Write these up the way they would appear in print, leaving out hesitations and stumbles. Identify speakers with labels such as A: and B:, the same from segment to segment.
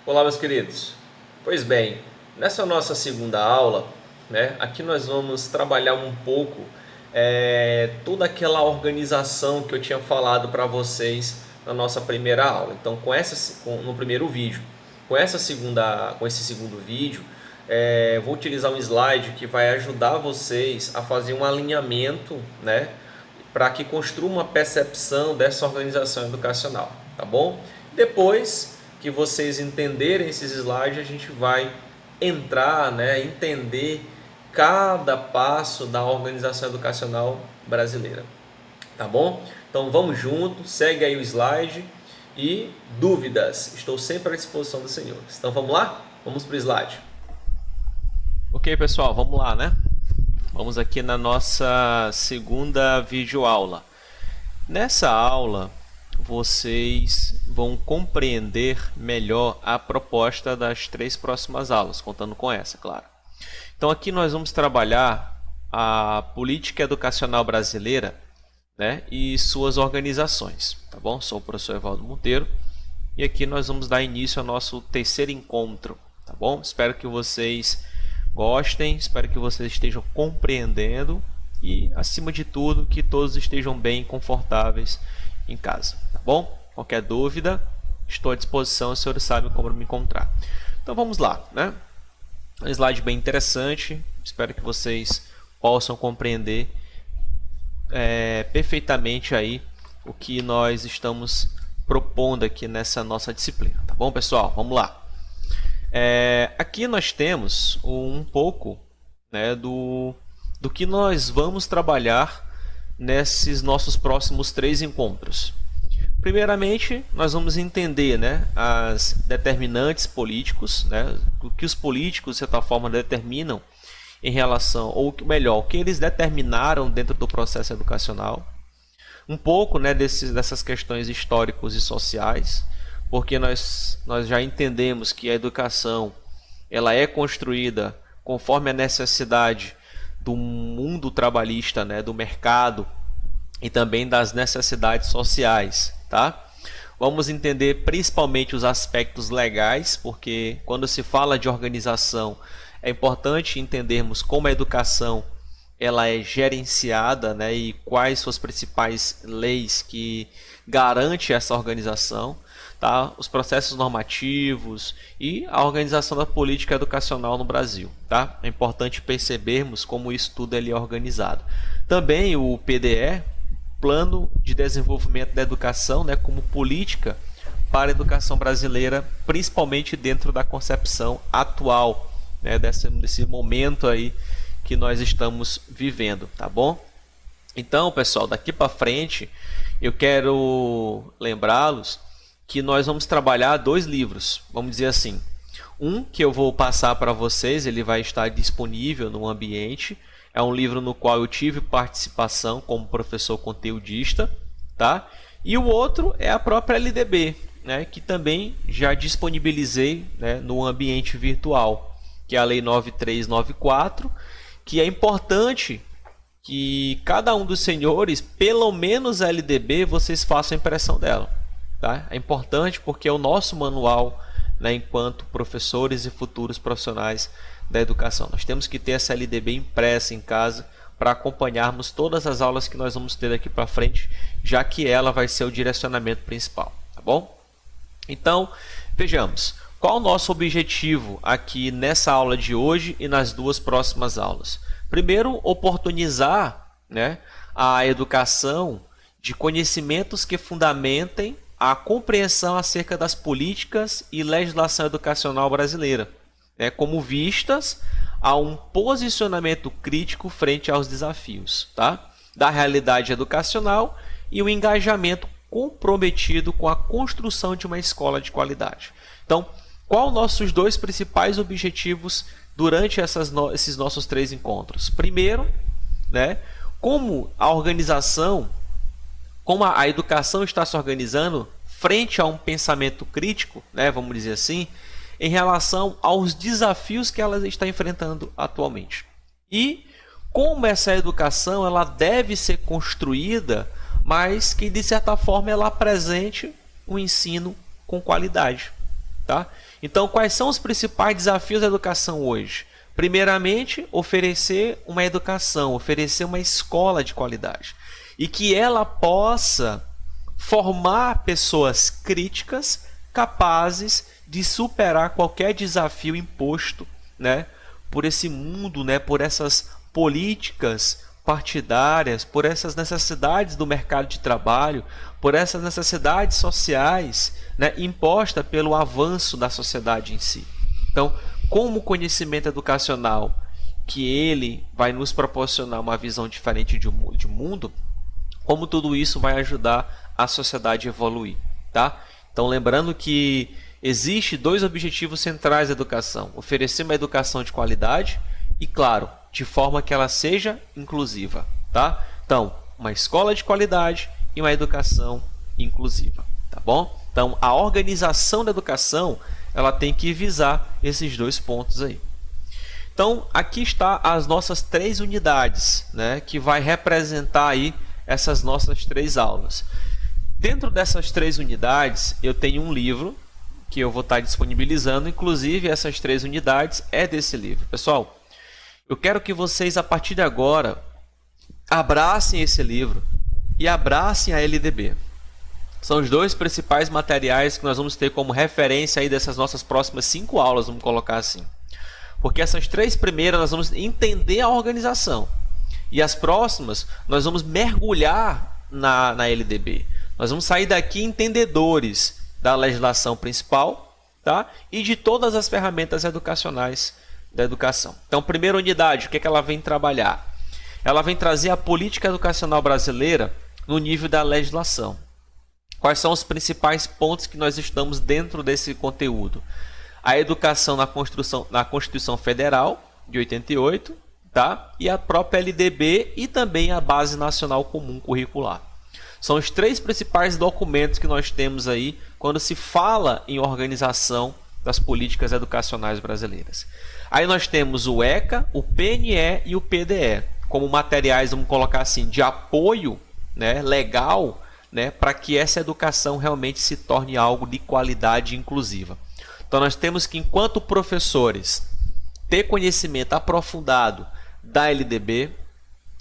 A: Olá, meus queridos. Pois bem, nessa nossa segunda aula, aqui nós vamos trabalhar um pouco toda aquela organização que eu tinha falado para vocês na nossa primeira aula. Então, no primeiro vídeo, com esse segundo vídeo, vou utilizar um slide que vai ajudar vocês a fazer um alinhamento, para que construa uma percepção dessa organização educacional, tá bom? Depois que vocês entenderem esses slides, a gente vai entrar, entender cada passo da organização educacional brasileira, tá bom? Então vamos junto, segue aí o slide e dúvidas, estou sempre à disposição dos senhores. Então vamos lá? Vamos para o slide. Ok, pessoal, vamos lá, Vamos aqui na nossa segunda videoaula. Nessa aula, vocês vão compreender melhor a proposta das 3 próximas aulas, contando com essa, claro. Então, aqui nós vamos trabalhar a política educacional brasileira, e suas organizações, tá bom? Sou o professor Evaldo Monteiro e aqui nós vamos dar início ao nosso terceiro encontro, tá bom? Espero que vocês gostem, espero que vocês estejam compreendendo e, acima de tudo, que todos estejam bem confortáveis em casa, tá bom? Qualquer dúvida, estou à disposição, os senhores sabem como me encontrar. Então vamos lá, Um slide bem interessante, espero que vocês possam compreender perfeitamente aí o que nós estamos propondo aqui nessa nossa disciplina, tá bom, pessoal? Vamos lá. Aqui nós temos um pouco do que nós vamos trabalhar nesses nossos próximos 3 encontros. Primeiramente, nós vamos entender as determinantes políticos, o que os políticos, de certa forma, determinam em relação, ou melhor, o que eles determinaram dentro do processo educacional. Um pouco dessas questões históricas e sociais, porque nós já entendemos que a educação ela é construída conforme a necessidade do mundo trabalhista, do mercado e também das necessidades sociais, tá? Vamos entender principalmente os aspectos legais, porque quando se fala de organização é importante entendermos como a educação ela é gerenciada, e quais suas principais leis que garantem essa organização. Tá? Os processos normativos e a organização da política educacional no Brasil. Tá? É importante percebermos como isso tudo é organizado. Também o PDE, Plano de Desenvolvimento da Educação, como política para a educação brasileira, principalmente dentro da concepção atual, desse momento aí que nós estamos vivendo. Tá bom? Então, pessoal, daqui para frente eu quero lembrá-los que nós vamos trabalhar 2 livros, vamos dizer assim. Um que eu vou passar para vocês, ele vai estar disponível no ambiente. É um livro no qual eu tive participação como professor conteudista, tá? E o outro é a própria LDB, que também já disponibilizei no ambiente virtual, que é a Lei 9394, que é importante que cada um dos senhores, pelo menos a LDB, vocês façam a impressão dela. Tá? É importante porque é o nosso manual, enquanto professores e futuros profissionais da educação. Nós temos que ter essa LDB impressa em casa para acompanharmos todas as aulas que nós vamos ter daqui para frente, já que ela vai ser o direcionamento principal. Tá bom? Então, vejamos. Qual o nosso objetivo aqui nessa aula de hoje e nas 2 próximas aulas? Primeiro, oportunizar a educação de conhecimentos que fundamentem a compreensão acerca das políticas e legislação educacional brasileira, como vistas a um posicionamento crítico frente aos desafios, tá? Da realidade educacional e o engajamento comprometido com a construção de uma escola de qualidade. Então, quais nossos 2 principais objetivos durante esses nossos 3 encontros? Primeiro, como a organização, como a educação está se organizando frente a um pensamento crítico, vamos dizer assim, em relação aos desafios que ela está enfrentando atualmente. E como essa educação ela deve ser construída, mas que de certa forma ela apresente um ensino com qualidade. Tá? Então, quais são os principais desafios da educação hoje? Primeiramente, oferecer uma educação, oferecer uma escola de qualidade. E que ela possa formar pessoas críticas, capazes de superar qualquer desafio imposto, né, por esse mundo, né, por essas políticas partidárias, por essas necessidades do mercado de trabalho, por essas necessidades sociais, né, imposta pelo avanço da sociedade em si. Então, como o conhecimento educacional, que ele vai nos proporcionar uma visão diferente de mundo, como tudo isso vai ajudar a sociedade a evoluir, tá? Então, lembrando que existe dois objetivos centrais da educação: oferecer uma educação de qualidade e, claro, de forma que ela seja inclusiva, tá? Então, uma escola de qualidade e uma educação inclusiva, tá bom? Então, a organização da educação, ela tem que visar esses dois pontos aí. Então, aqui está as nossas 3 unidades, né, que vai representar aí essas nossas 3 aulas. Dentro dessas 3 unidades, eu tenho um livro que eu vou estar disponibilizando, inclusive essas 3 unidades é desse livro. Pessoal, eu quero que vocês, a partir de agora, abracem esse livro e abracem a LDB. São os 2 principais materiais que nós vamos ter como referência aí dessas nossas próximas 5 aulas, vamos colocar assim. Porque essas 3 primeiras nós vamos entender a organização. E as próximas nós vamos mergulhar na LDB. Nós vamos sair daqui entendedores da legislação principal, tá? E de todas as ferramentas educacionais da educação. Então, primeira unidade, o que ela vem trabalhar? Ela vem trazer a política educacional brasileira no nível da legislação. Quais são os principais pontos que nós estamos dentro desse conteúdo? A educação na Constituição Federal de 88, tá? E a própria LDB e também a Base Nacional Comum Curricular. São os 3 principais documentos que nós temos aí quando se fala em organização das políticas educacionais brasileiras. Aí nós temos o ECA, o PNE e o PDE como materiais, vamos colocar assim, de apoio, né, legal, né, para que essa educação realmente se torne algo de qualidade inclusiva. Então nós temos que, enquanto professores, ter conhecimento aprofundado da LDB,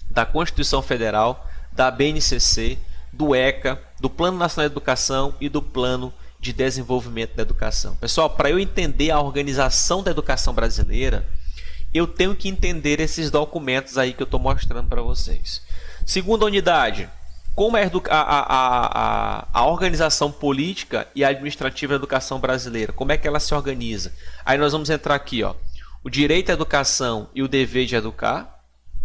A: da Constituição Federal, da BNCC, do ECA, do Plano Nacional de Educação e do Plano de Desenvolvimento da Educação. Pessoal, para eu entender a organização da educação brasileira, eu tenho que entender esses documentos aí que eu estou mostrando para vocês. Segunda unidade, como é a organização política e administrativa da educação brasileira, como é que ela se organiza? Aí nós vamos entrar aqui, ó, o direito à educação e o dever de educar,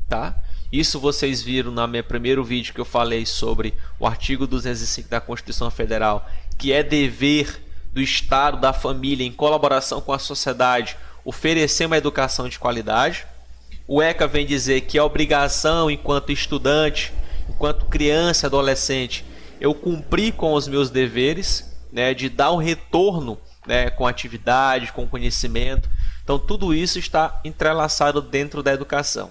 A: tá? Isso vocês viram no meu primeiro vídeo que eu falei sobre o artigo 205 da Constituição Federal, que é dever do Estado, da família, em colaboração com a sociedade, oferecer uma educação de qualidade. O ECA vem dizer que é obrigação, enquanto estudante, enquanto criança e adolescente, eu cumprir com os meus deveres, né, de dar um retorno, né, com atividade, com conhecimento. Então, tudo isso está entrelaçado dentro da educação.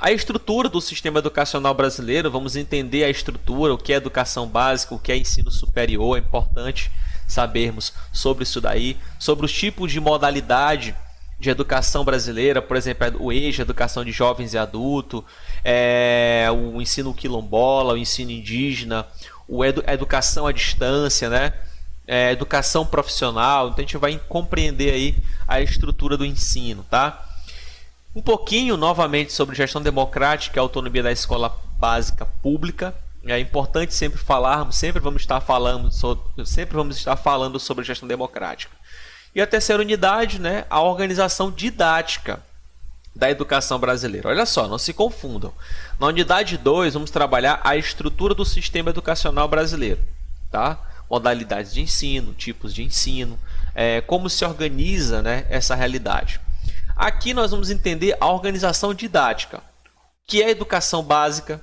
A: A estrutura do sistema educacional brasileiro, vamos entender a estrutura, o que é educação básica, o que é ensino superior, é importante sabermos sobre isso daí, sobre os tipos de modalidade de educação brasileira, por exemplo, o EJA, educação de jovens e adultos, o ensino quilombola, o ensino indígena, a educação à distância, né? Educação profissional. Então a gente vai compreender aí a estrutura do ensino, tá? Um pouquinho novamente sobre gestão democrática e autonomia da escola básica pública. É importante sempre falarmos, sempre vamos estar falando sobre gestão democrática. E a terceira unidade, né, a organização didática da educação brasileira. Olha só, não se confundam. Na unidade 2, vamos trabalhar a estrutura do sistema educacional brasileiro, tá? Modalidades de ensino, tipos de ensino, como se organiza, né, essa realidade. Aqui nós vamos entender a organização didática, o que é educação básica,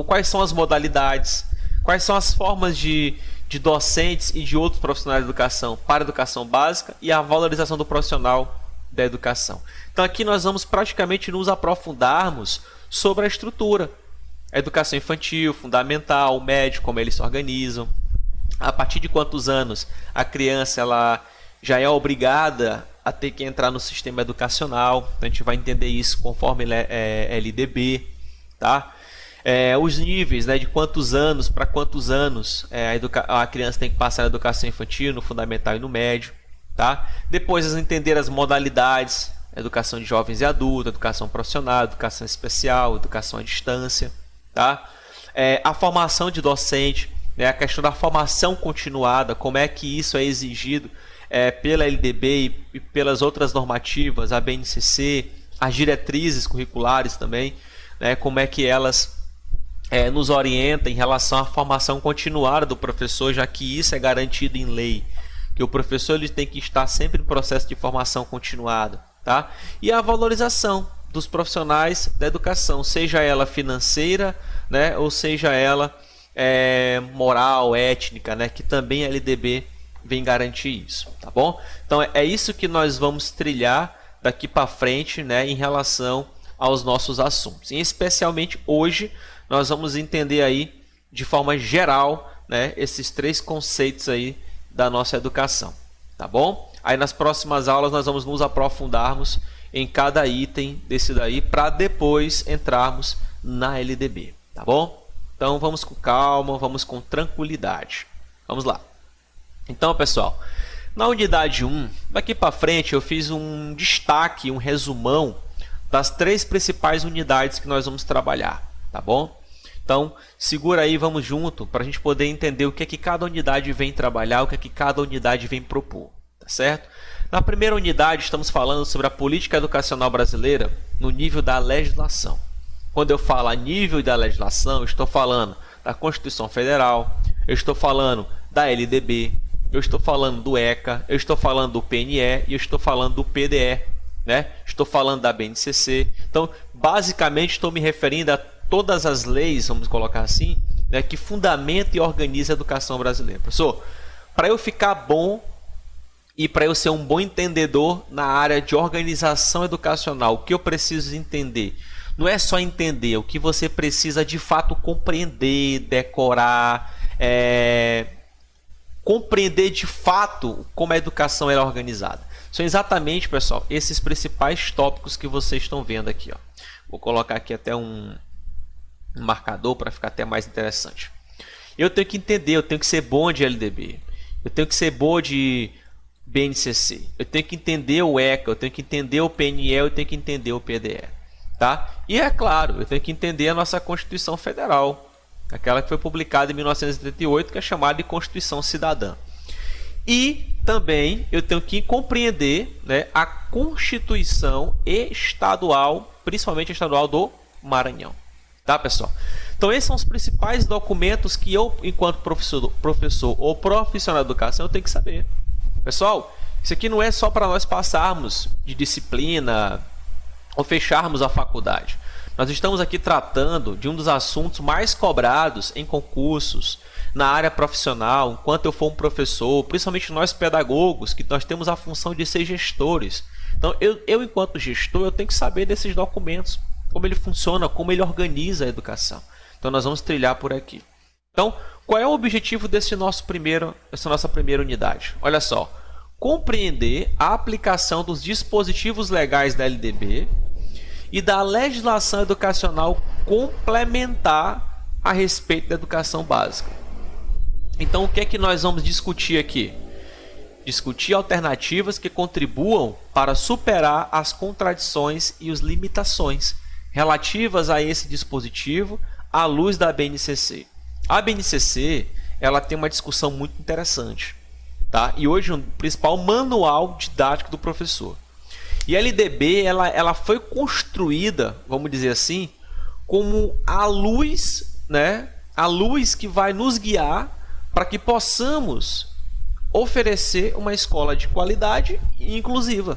A: quais são as modalidades, quais são as formas de docentes e de outros profissionais de educação para a educação básica e a valorização do profissional da educação. Então aqui nós vamos praticamente nos aprofundarmos sobre a estrutura, a educação infantil, fundamental, médio, como eles se organizam, a partir de quantos anos a criança ela já é obrigada a ter que entrar no sistema educacional. Então, a gente vai entender isso conforme LDB, tá? Os níveis, né, de quantos anos para quantos anos a criança tem que passar na educação infantil, no fundamental e no médio, tá? Depois, entender as modalidades, educação de jovens e adultos, educação profissional, educação especial, educação à distância, tá? A formação de docente, né, a questão da formação continuada, como é que isso é exigido pela LDB e pelas outras normativas, a BNCC, as diretrizes curriculares também, né, como é que elas nos orientam em relação à formação continuada do professor, já que isso é garantido em lei, que o professor ele tem que estar sempre em processo de formação continuada, tá? E a valorização dos profissionais da educação, seja ela financeira, né, ou seja ela moral, étnica, né, que também a LDB vem garantir isso, tá bom? Então é isso que nós vamos trilhar daqui para frente, né, em relação aos nossos assuntos. E especialmente hoje nós vamos entender aí de forma geral, né, esses 3 conceitos aí da nossa educação, tá bom? Aí nas próximas aulas nós vamos nos aprofundarmos em cada item desse daí para depois entrarmos na LDB, tá bom? Então vamos com calma, vamos com tranquilidade. Vamos lá. Então, pessoal, na unidade 1, daqui para frente eu fiz um destaque, um resumão das 3 principais unidades que nós vamos trabalhar, tá bom? Então, segura aí, vamos junto para a gente poder entender o que é que cada unidade vem trabalhar, o que é que cada unidade vem propor, tá certo? Na primeira unidade estamos falando sobre a política educacional brasileira no nível da legislação. Quando eu falo a nível da legislação, eu estou falando da Constituição Federal, eu estou falando da LDB, eu estou falando do ECA, eu estou falando do PNE e eu estou falando do PDE, né? Estou falando da BNCC. Então, basicamente, estou me referindo a todas as leis, vamos colocar assim, né, que fundamentam e organizam a educação brasileira. Professor, para eu ficar bom e para eu ser um bom entendedor na área de organização educacional, o que eu preciso entender? Não é só entender, o que você precisa de fato compreender, decorar, compreender de fato como a educação é organizada. São exatamente, pessoal, esses principais tópicos que vocês estão vendo aqui, ó. Vou colocar aqui até um marcador para ficar até mais interessante. Eu tenho que entender, eu tenho que ser bom de LDB, eu tenho que ser bom de BNCC, eu tenho que entender o ECA, eu tenho que entender o PNE, eu tenho que entender o PDE, tá? E é claro, eu tenho que entender a nossa Constituição Federal, aquela que foi publicada em 1988, que é chamada de Constituição Cidadã. E também eu tenho que compreender, né, a Constituição estadual, principalmente a estadual do Maranhão. Tá, pessoal? Então esses são os principais documentos que eu, enquanto professor ou profissional da educação, eu tenho que saber. Pessoal, isso aqui não é só para nós passarmos de disciplina ou fecharmos a faculdade. Nós estamos aqui tratando de um dos assuntos mais cobrados em concursos, na área profissional, enquanto eu for um professor, principalmente nós pedagogos, que nós temos a função de ser gestores. Então, eu enquanto gestor, eu tenho que saber desses documentos, como ele funciona, como ele organiza a educação. Então, nós vamos trilhar por aqui. Então, qual é o objetivo dessa nossa primeira unidade? Olha só, compreender a aplicação dos dispositivos legais da LDB e da legislação educacional complementar a respeito da educação básica. Então, o que é que nós vamos discutir aqui? Discutir alternativas que contribuam para superar as contradições e as limitações relativas a esse dispositivo à luz da BNCC. A BNCC, ela tem uma discussão muito interessante, tá? E hoje é o principal manual didático do professor. E a LDB, ela foi construída, vamos dizer assim, como a luz, né? A luz que vai nos guiar para que possamos oferecer uma escola de qualidade e inclusiva.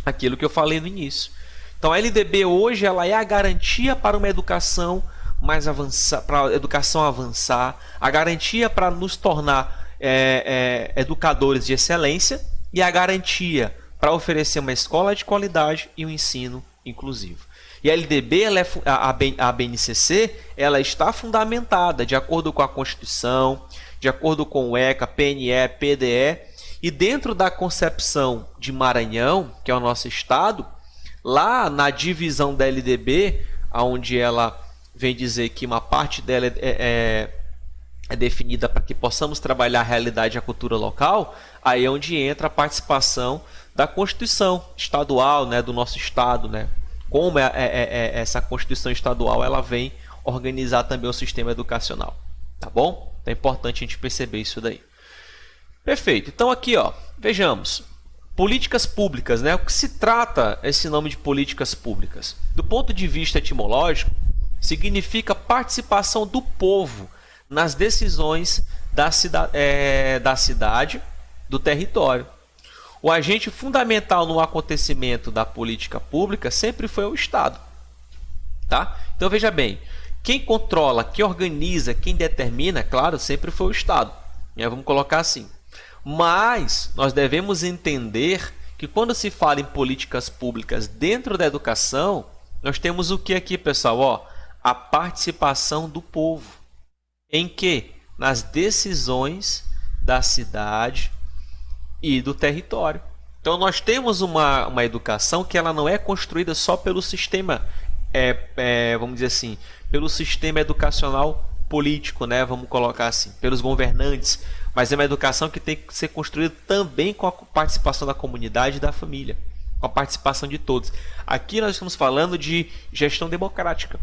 A: Aquilo que eu falei no início. Então a LDB hoje ela é a garantia para uma educação mais avançada, para a educação avançar, a garantia para nos tornar educadores de excelência e a garantia para oferecer uma escola de qualidade e um ensino inclusivo. E a LDB, a BNCC, ela está fundamentada de acordo com a Constituição, de acordo com o ECA, PNE, PDE, e dentro da concepção de Maranhão, que é o nosso estado, lá na divisão da LDB, onde ela vem dizer que uma parte dela é definida para que possamos trabalhar a realidade e a cultura local, aí é onde entra a participação da Constituição estadual, né, do nosso estado, né? Como essa Constituição estadual ela vem organizar também o sistema educacional, tá bom? Então é importante a gente perceber isso daí. Perfeito. Então aqui, ó, vejamos. Políticas públicas, né? O que se trata esse nome de políticas públicas? Do ponto de vista etimológico, significa participação do povo nas decisões da cidade, do território. O agente fundamental no acontecimento da política pública sempre foi o Estado. Tá? Então veja bem, quem controla, quem organiza, quem determina, claro, sempre foi o Estado. Vamos colocar assim. Mas nós devemos entender que quando se fala em políticas públicas dentro da educação, nós temos o que aqui, pessoal? Ó, a participação do povo. Em que? Nas decisões da cidade e do território. Então nós temos uma educação que ela não é construída só pelo sistema, vamos dizer assim, pelo sistema educacional político, né? Vamos colocar assim, pelos governantes, mas é uma educação que tem que ser construída também com a participação da comunidade e da família, com a participação de todos. Aqui nós estamos falando de gestão democrática,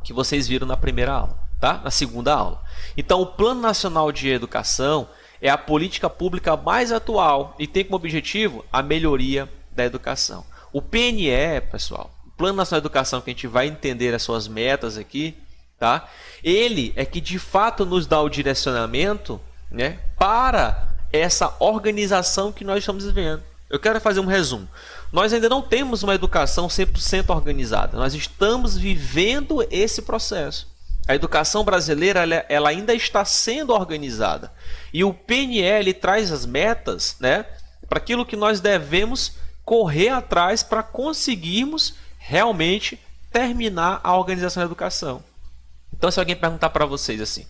A: que vocês viram na primeira aula, tá? Na segunda aula. Então o Plano Nacional de Educação é a política pública mais atual e tem como objetivo a melhoria da educação. O PNE, pessoal, o Plano Nacional de Educação, que a gente vai entender as suas metas aqui, tá? Ele é que de fato nos dá o direcionamento, né, para essa organização que nós estamos vivendo. Eu quero fazer um resumo. Nós ainda não temos uma educação 100% organizada. Nós estamos vivendo esse processo. A educação brasileira ela ainda está sendo organizada. E o PNL traz as metas, né, para aquilo que nós devemos correr atrás para conseguirmos realmente terminar a organização da educação. Então, se alguém perguntar para vocês assim,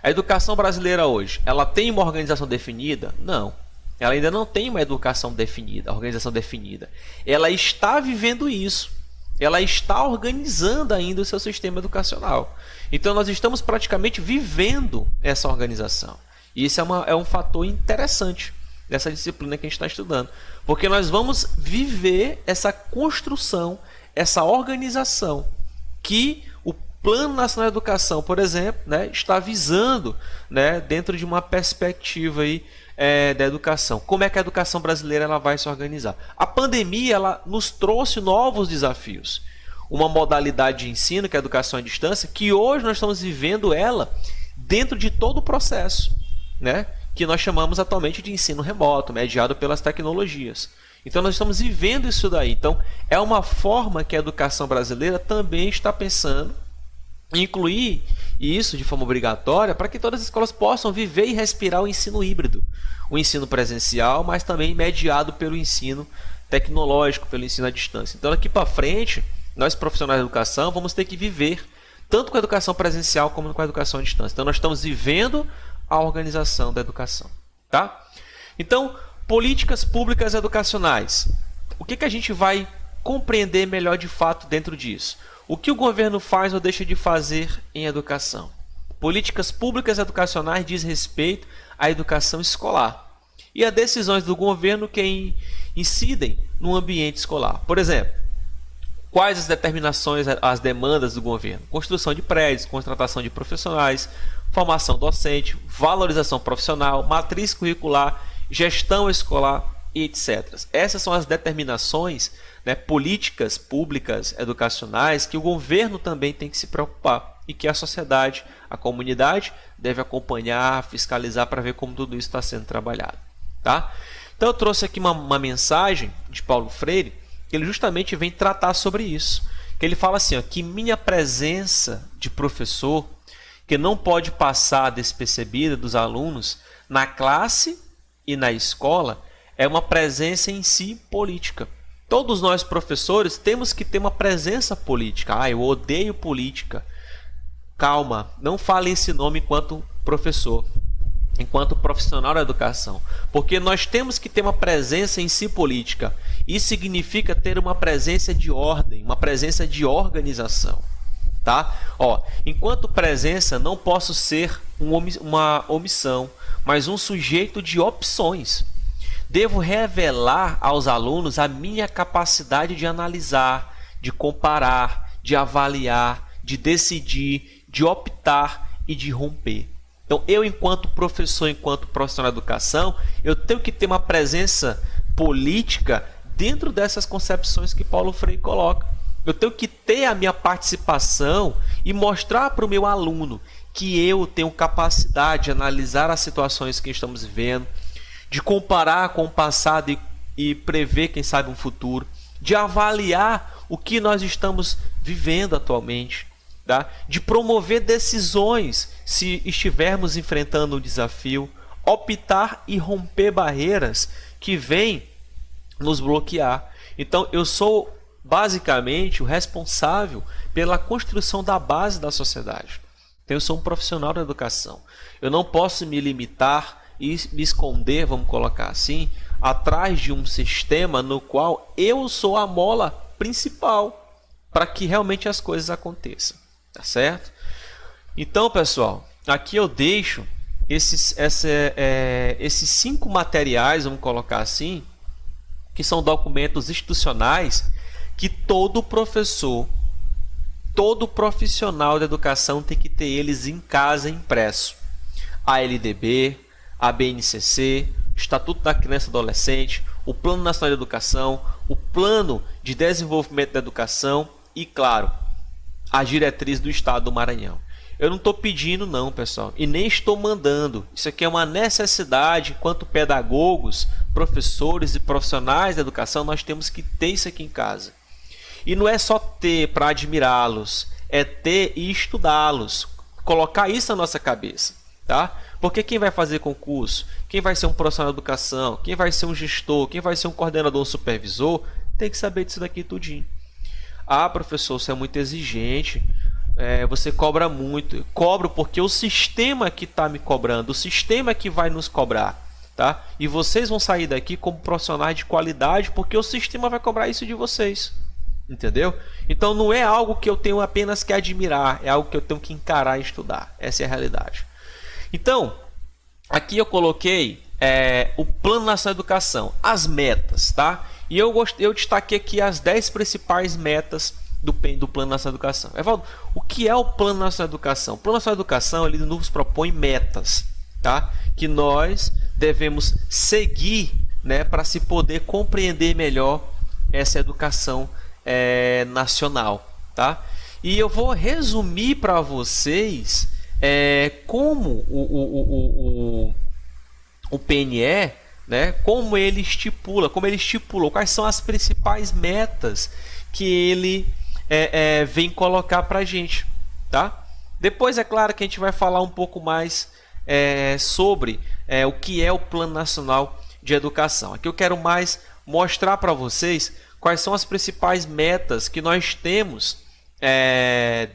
A: a educação brasileira hoje, ela tem uma organização definida? Não. Ela ainda não tem uma educação definida, organização definida. Ela está vivendo isso. Ela está organizando ainda o seu sistema educacional. Então, nós estamos praticamente vivendo essa organização. E isso é um fator interessante dessa disciplina que a gente está estudando. Porque nós vamos viver essa construção, essa organização que o Plano Nacional de Educação, por exemplo, né, está visando, né, dentro de uma perspectiva aí, da educação. Como é que a educação brasileira ela vai se organizar? A pandemia ela nos trouxe novos desafios. Uma modalidade de ensino, que é a educação à distância, que hoje nós estamos vivendo ela dentro de todo o processo, né, que nós chamamos atualmente de ensino remoto, mediado pelas tecnologias. Então nós estamos vivendo isso daí. Então é uma forma que a educação brasileira também está pensando em incluir isso de forma obrigatória para que todas as escolas possam viver e respirar o ensino híbrido. O ensino presencial, mas também mediado pelo ensino tecnológico, pelo ensino à distância. Então daqui para frente, nós profissionais da educação vamos ter que viver tanto com a educação presencial como com a educação à distância. Então nós estamos vivendo a organização da educação. Tá? Então, políticas públicas educacionais. O que a gente vai compreender melhor de fato dentro disso? O que o governo faz ou deixa de fazer em educação? Políticas públicas educacionais diz respeito à educação escolar e a decisões do governo que incidem no ambiente escolar. Por exemplo, quais as determinações, as demandas do governo? Construção de prédios, contratação de profissionais, formação docente, valorização profissional, matriz curricular, gestão escolar, etc. Essas são as determinações, né, políticas públicas educacionais que o governo também tem que se preocupar e que a sociedade, a comunidade deve acompanhar, fiscalizar para ver como tudo isso está sendo trabalhado. Tá? Então eu trouxe aqui uma mensagem de Paulo Freire, que ele justamente vem tratar sobre isso. Que ele fala assim, ó, que minha presença de professor, que não pode passar despercebida dos alunos na classe e na escola, é uma presença em si política. Todos nós professores temos que ter uma presença política. Ah, eu odeio política. Calma, não fale esse nome enquanto professor. enquanto profissional da educação, porque nós temos que ter uma presença em si política. Isso significa ter uma presença de ordem, uma presença de organização, tá? Enquanto presença, não posso ser uma omissão, mas um sujeito de opções. Devo revelar aos alunos a minha capacidade de analisar, de comparar, de avaliar, de decidir, de optar e de romper. Então, eu, enquanto professor, enquanto profissional da educação, eu tenho que ter uma presença política dentro dessas concepções que Paulo Freire coloca. Eu tenho que ter a minha participação e mostrar para o meu aluno que eu tenho capacidade de analisar as situações que estamos vivendo, de comparar com o passado e prever, quem sabe, um futuro, de avaliar o que nós estamos vivendo atualmente, tá? De promover decisões se estivermos enfrentando um desafio, optar e romper barreiras que vêm nos bloquear. Então, eu sou basicamente o responsável pela construção da base da sociedade. Então, eu sou um profissional da educação. Eu não posso me limitar e me esconder, vamos colocar assim, atrás de um sistema no qual eu sou a mola principal para que realmente as coisas aconteçam, tá certo? Então, pessoal, aqui eu deixo esses 5 materiais, vamos colocar assim, que são documentos institucionais que todo professor, todo profissional da educação tem que ter eles em casa impresso. A LDB, a BNCC, o Estatuto da Criança e Adolescente, o Plano Nacional de Educação, o Plano de Desenvolvimento da Educação e, claro, a diretriz do Estado do Maranhão. Eu não estou pedindo não, pessoal, e nem estou mandando. Isso aqui é uma necessidade, enquanto pedagogos, professores e profissionais da educação, nós temos que ter isso aqui em casa. E não é só ter para admirá-los, é ter e estudá-los, colocar isso na nossa cabeça, tá? Porque quem vai fazer concurso, quem vai ser um profissional de educação, quem vai ser um gestor, quem vai ser um coordenador, um supervisor, tem que saber disso daqui tudinho. Ah, professor, você é muito exigente, você cobra muito. Eu cobro porque o sistema que está me cobrando, o sistema que vai nos cobrar, tá? E vocês vão sair daqui como profissionais de qualidade porque o sistema vai cobrar isso de vocês. Entendeu? Então não é algo que eu tenho apenas que admirar, é algo que eu tenho que encarar e estudar. Essa é a realidade. Então, aqui eu coloquei o Plano Nacional de Educação, as metas, tá? E eu destaquei aqui as 10 principais metas do Plano Nacional de Educação. Evaldo, o que é o Plano Nacional de Educação? O Plano Nacional de Educação, ele nos propõe metas, tá? Que nós devemos seguir, né, para se poder compreender melhor essa educação nacional, tá? E eu vou resumir para vocês como o PNE, né, como ele estipulou, quais são as principais metas que ele vem colocar para a gente, tá? Depois, é claro que a gente vai falar um pouco mais sobre o que é o Plano Nacional de Educação. Aqui eu quero mais mostrar para vocês quais são as principais metas que nós temos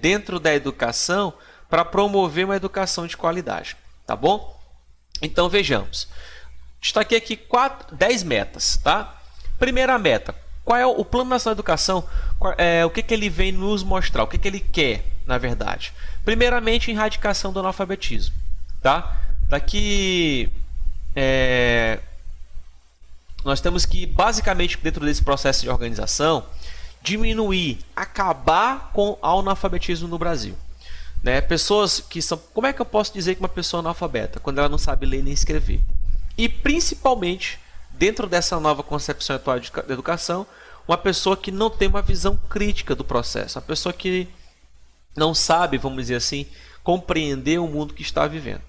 A: dentro da educação para promover uma educação de qualidade, tá bom? Então vejamos. Destaquei aqui 10 metas, tá? Primeira meta, qual é o Plano Nacional de Educação? O que ele vem nos mostrar? O que ele quer, na verdade? Primeiramente, erradicação do analfabetismo, tá? Daqui nós temos que, basicamente, dentro desse processo de organização, diminuir, acabar com o analfabetismo no Brasil. Né? Pessoas que são... Como é que eu posso dizer que uma pessoa é analfabeta? Quando ela não sabe ler nem escrever. E, principalmente, dentro dessa nova concepção atual de educação, uma pessoa que não tem uma visão crítica do processo. Uma pessoa que não sabe, vamos dizer assim, compreender o mundo que está vivendo.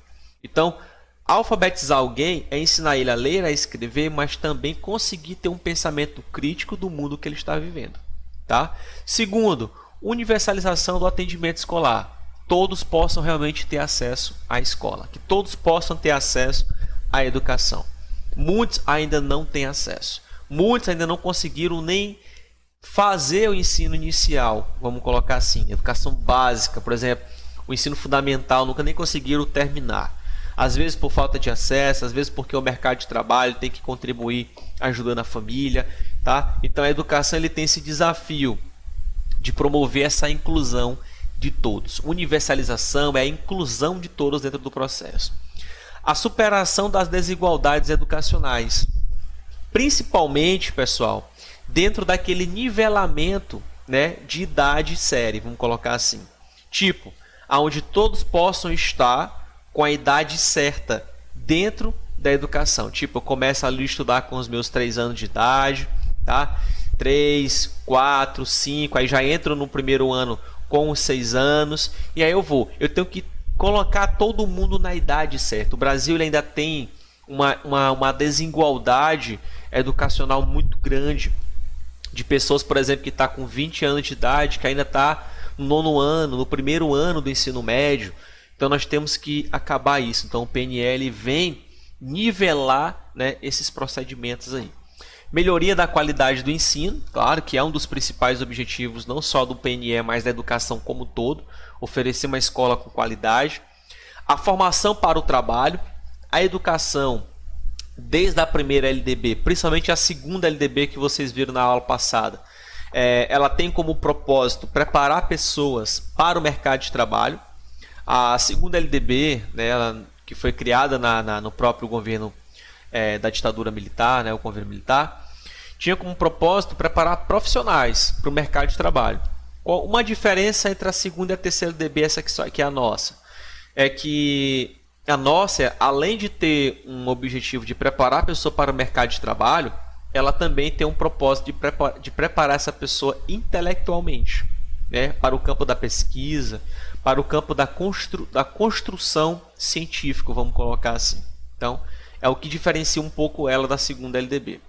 A: Então, alfabetizar alguém é ensinar ele a ler, a escrever, mas também conseguir ter um pensamento crítico do mundo que ele está vivendo. Tá? Segundo, universalização do atendimento escolar. Todos possam realmente ter acesso à escola, que todos possam ter acesso à educação. Muitos ainda não têm acesso. Muitos ainda não conseguiram nem fazer o ensino inicial, vamos colocar assim, educação básica, por exemplo, o ensino fundamental, nunca nem conseguiram terminar. às vezes por falta de acesso, às vezes porque o mercado de trabalho tem que contribuir ajudando a família, tá? Então a educação ele tem esse desafio de promover essa inclusão de todos. Universalização é a inclusão de todos dentro do processo. A superação das desigualdades educacionais, principalmente, pessoal, dentro daquele nivelamento, né, de idade e série, vamos colocar assim. Tipo, aonde todos possam estar com a idade certa dentro da educação. Tipo, eu começo ali a estudar com os meus 3 anos de idade, tá? 3, 4, 5, aí já entro no primeiro ano com os 6 anos, e aí eu tenho que colocar todo mundo na idade certa. O Brasil ele ainda tem uma desigualdade educacional muito grande, de pessoas, por exemplo, que está com 20 anos de idade, que ainda está no nono ano, no primeiro ano do ensino médio. Então nós temos que acabar isso. Então o PNL vem nivelar, né, esses procedimentos aí. Melhoria da qualidade do ensino, claro que é um dos principais objetivos não só do PNE, mas da educação como um todo, oferecer uma escola com qualidade. A formação para o trabalho, a educação desde a primeira LDB, principalmente a segunda LDB que vocês viram na aula passada, ela tem como propósito preparar pessoas para o mercado de trabalho. A segunda LDB, né, que foi criada no próprio governo da ditadura militar, né, o governo militar, tinha como propósito preparar profissionais para o mercado de trabalho. Uma diferença entre a segunda e a terceira LDB, essa que é a nossa, é que a nossa, além de ter um objetivo de preparar a pessoa para o mercado de trabalho, ela também tem um propósito de preparar essa pessoa intelectualmente, né, para o campo da pesquisa, para o campo da construção científica, vamos colocar assim. Então, é o que diferencia um pouco ela da segunda LDB.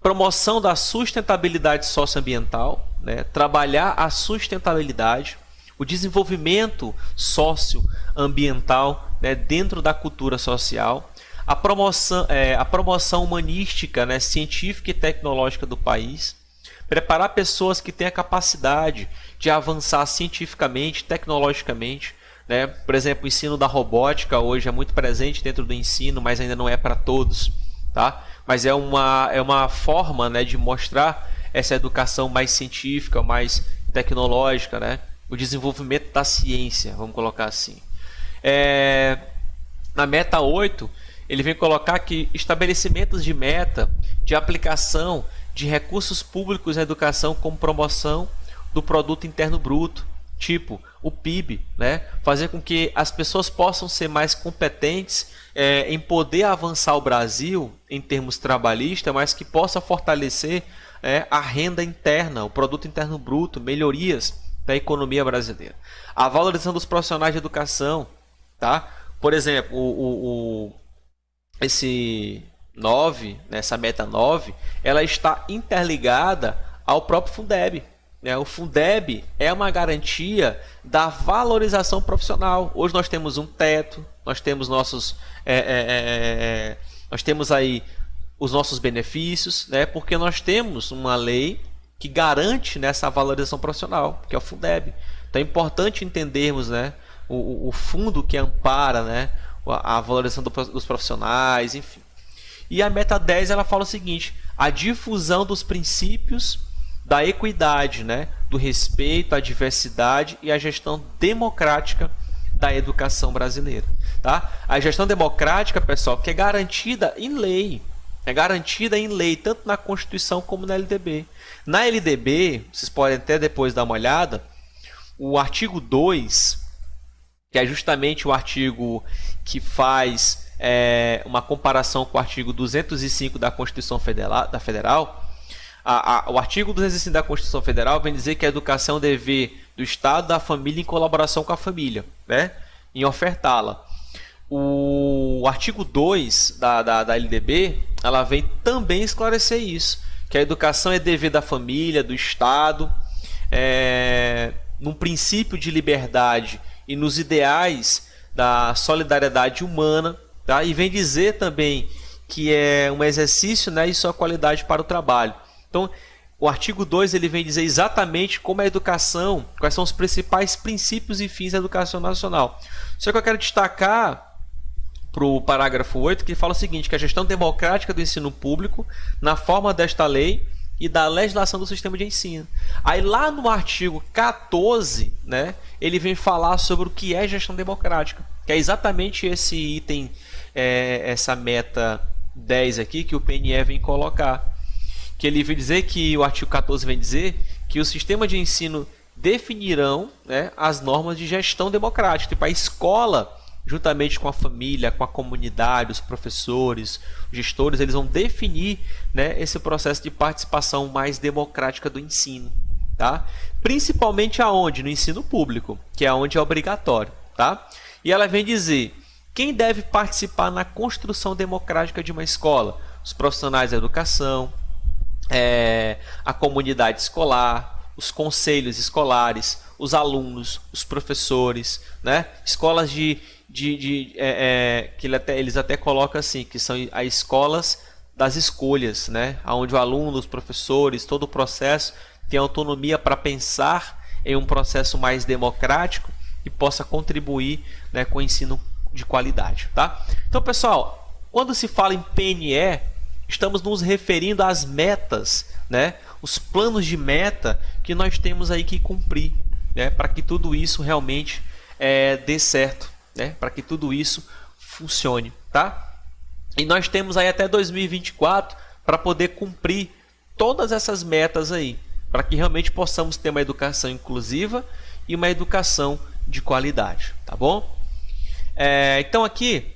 A: Promoção da sustentabilidade socioambiental, né, trabalhar a sustentabilidade, o desenvolvimento socioambiental, né, dentro da cultura social, a promoção humanística, né, científica e tecnológica do país, preparar pessoas que têm a capacidade de avançar cientificamente, tecnologicamente, né? Por exemplo, o ensino da robótica hoje é muito presente dentro do ensino, mas ainda não é para todos, tá? Mas é uma forma, né, de mostrar essa educação mais científica, mais tecnológica, né? O desenvolvimento da ciência, vamos colocar assim. Na meta 8, ele vem colocar que estabelecimentos de meta de aplicação de recursos públicos na educação como promoção do produto interno bruto, tipo o PIB, né? Fazer com que as pessoas possam ser mais competentes em poder avançar o Brasil em termos trabalhistas, mas que possa fortalecer a renda interna, o produto interno bruto, melhorias da economia brasileira. A valorização dos profissionais de educação, tá? Por exemplo, esse 9, essa meta 9, ela está interligada ao próprio Fundeb. O Fundeb é uma garantia da valorização profissional. Hoje nós temos um teto, nós temos nós temos aí os nossos benefícios, né? Porque nós temos uma lei que garante nessa valorização profissional, que é o Fundeb. Então é importante entendermos, né, o fundo que ampara, né, a valorização dos profissionais, enfim. E a meta 10 ela fala o seguinte: a difusão dos princípios da equidade, né, do respeito à diversidade e à gestão democrática da educação brasileira, tá? A gestão democrática, pessoal, que é garantida em lei. É garantida em lei, tanto na Constituição como na LDB. Na LDB, vocês podem até depois dar uma olhada, o artigo 2, que é justamente o artigo que faz uma comparação com o artigo 205 da Constituição Federal, o artigo 205 da Constituição Federal vem dizer que a educação é um dever do Estado, da família, em colaboração com a família, né, em ofertá-la. O artigo 2 da LDB, ela vem também esclarecer isso, que a educação é dever da família, do Estado, num princípio de liberdade e nos ideais da solidariedade humana, tá? E vem dizer também que é um exercício, né, e sua qualidade para o trabalho. Então, o artigo 2 ele vem dizer exatamente como a educação, quais são os principais princípios e fins da educação nacional. Só que eu quero destacar o parágrafo 8, que fala o seguinte, que a gestão democrática do ensino público, na forma desta lei e da legislação do sistema de ensino. Aí lá no artigo 14, né, ele vem falar sobre o que é gestão democrática, que é exatamente esse item, essa meta 10 aqui que o PNE vem colocar. Que ele vem dizer que o artigo 14 vem dizer que o sistema de ensino definirão, né, as normas de gestão democrática. Tipo, a escola, juntamente com a família, com a comunidade, os professores, os gestores, eles vão definir, né, esse processo de participação mais democrática do ensino. Tá? Principalmente aonde? No ensino público, que é onde é obrigatório. Tá? E ela vem dizer quem deve participar na construção democrática de uma escola. Os profissionais da educação, a comunidade escolar, os conselhos escolares, os alunos, os professores, né? Escolas que eles até colocam assim, que são as escolas das escolhas, né? Onde o aluno, os professores, todo o processo tem autonomia para pensar em um processo mais democrático e possa contribuir, né, com o ensino de qualidade, tá? Então, pessoal, quando se fala em PNE, estamos nos referindo às metas, né? Os planos de meta que nós temos aí que cumprir, né? Para que tudo isso realmente dê certo, né? Para que tudo isso funcione, tá? E nós temos aí até 2024 para poder cumprir todas essas metas aí, para que realmente possamos ter uma educação inclusiva e uma educação de qualidade, tá bom? Então aqui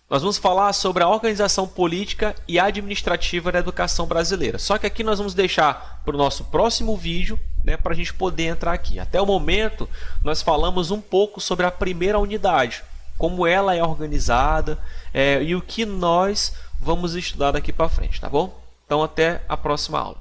A: nós vamos falar sobre a organização política e administrativa da educação brasileira. Só que aqui nós vamos deixar para o nosso próximo vídeo, né, para a gente poder entrar aqui. Até o momento, nós falamos um pouco sobre a primeira unidade, como ela é organizada e o que nós vamos estudar daqui para frente, tá bom? Então, até a próxima aula.